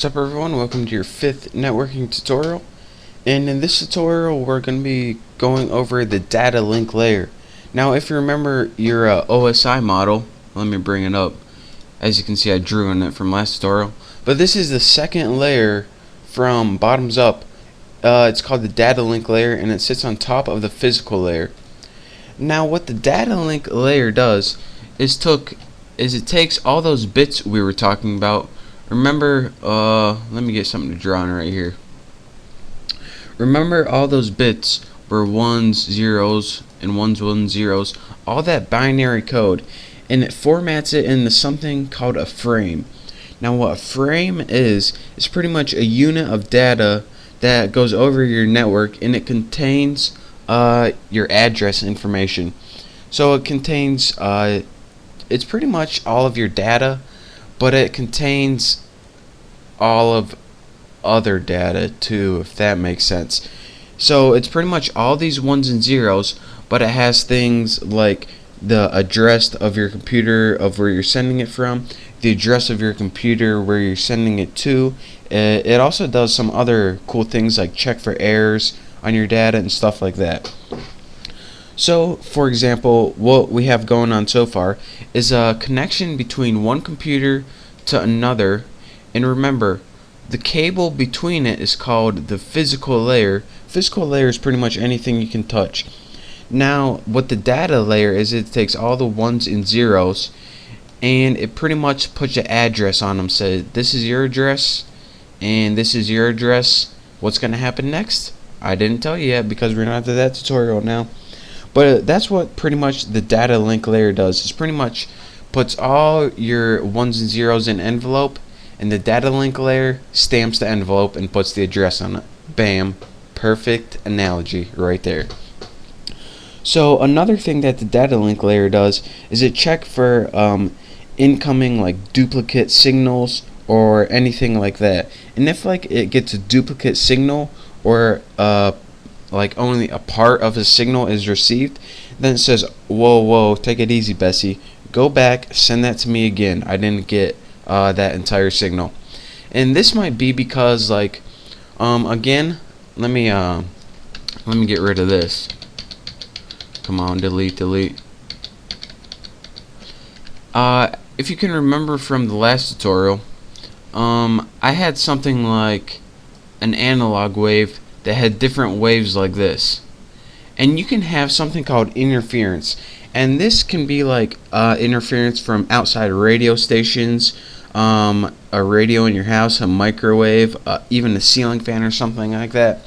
What's up everyone, welcome to your 5th networking tutorial, and in this tutorial we're going to be going over the data link layer. Now if you remember your OSI model, let me bring it up. As you can see, I drew on it from last tutorial, but this is the second layer from bottoms up. It's called the data link layer, and it sits on top of the physical layer. Now what the data link layer does is it takes all those bits we were talking about. Remember, let me get something to draw on right here. Remember all those bits were ones, zeros, and ones, zeros, all that binary code, and it formats it into something called a frame. Now what a frame is pretty much a unit of data that goes over your network, and it contains your address information. So it contains, it's pretty much all of your data, but it contains all of other data too, if that makes sense. So it's pretty much all these ones and zeros, but it has things like the address of your computer of where you're sending it from, the address of your computer where you're sending it to. It also does some other cool things like check for errors on your data and stuff like that. So, for example, what we have going on so far is a connection between one computer to another, and remember, the cable between it is called the physical layer. Physical layer is pretty much anything you can touch. Now, what the data layer is, it takes all the ones and zeros, and it pretty much puts an address on them. Say, this is your address, and this is your address. What's going to happen next? I didn't tell you yet because we're not to that tutorial now. But that's what pretty much the data link layer does. It pretty much puts all your ones and zeros in an envelope, and the data link layer stamps the envelope and puts the address on it. Bam. Perfect analogy right there. So another thing that the data link layer does is it checks for incoming like duplicate signals or anything like that. And if like it gets a duplicate signal or like only a part of the signal is received, then it says, whoa, take it easy, Bessie. Go back, send that to me again. I didn't get that entire signal. And this might be because like again, let me get rid of this. Come on, delete. If you can remember from the last tutorial, I had something like an analog wave that had different waves like this, and you can have something called interference, and this can be like interference from outside radio stations, a radio in your house, a microwave, even a ceiling fan or something like that.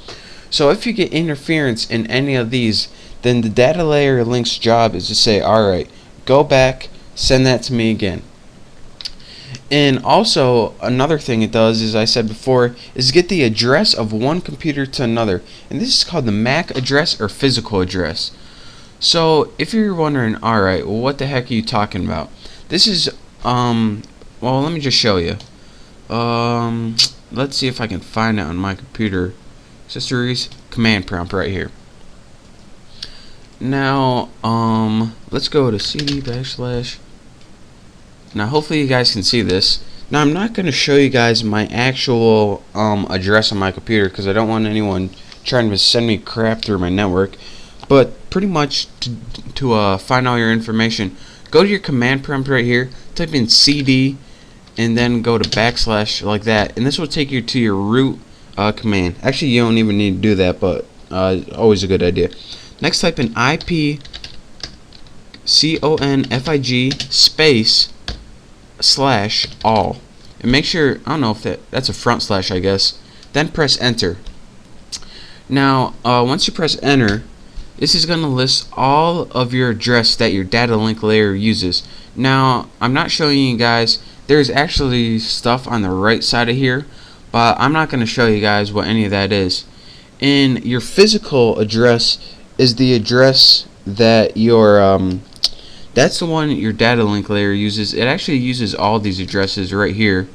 So if you get interference in any of these, then the data layer link's job is to say, alright, go back, send that to me again. And also another thing it does, as I said before, is get the address of one computer to another, and this is called the MAC address or physical address. So if you're wondering, alright, well what the heck are you talking about? This is well, let me just show you. Let's see if I can find it on my computer. Accessories, command prompt right here. Now let's go to cd /. Now hopefully you guys can see this. Now I'm not going to show you guys my actual address on my computer because I don't want anyone trying to send me crap through my network. But pretty much to find all your information, go to your command prompt right here, type in cd, and then go to / like that, and this will take you to your root command. Actually, you don't even need to do that, but always a good idea. Next, type in IP config space /all, and make sure, I don't know if that's a front slash, I guess. Then press enter. Now once you press enter, this is going to list all of your address that your data link layer uses. Now I'm not showing you guys, there's actually stuff on the right side of here, but I'm not going to show you guys what any of that is. And your physical address is the address that your that's the one your data link layer uses. It actually uses all these addresses right here.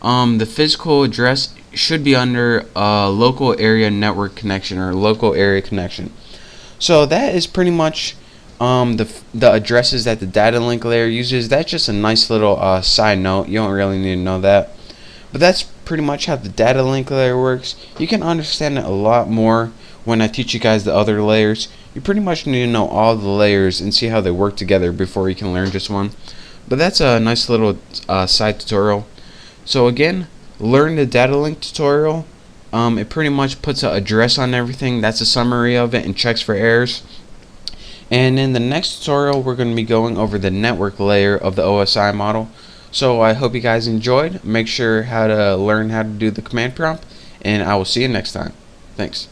The physical address should be under local area network connection or local area connection. So that is pretty much the addresses that the data link layer uses. That's just a nice little side note. You don't really need to know that. But that's pretty much how the data link layer works. You can understand it a lot more when I teach you guys the other layers. You pretty much need to know all the layers and see how they work together before you can learn just one. But that's a nice little side tutorial. So again, learn the data link tutorial. It pretty much puts an address on everything. That's a summary of it and checks for errors. And in the next tutorial, we're going to be going over the network layer of the OSI model. So I hope you guys enjoyed. Make sure how to learn how to do the command prompt, and I will see you next time. Thanks.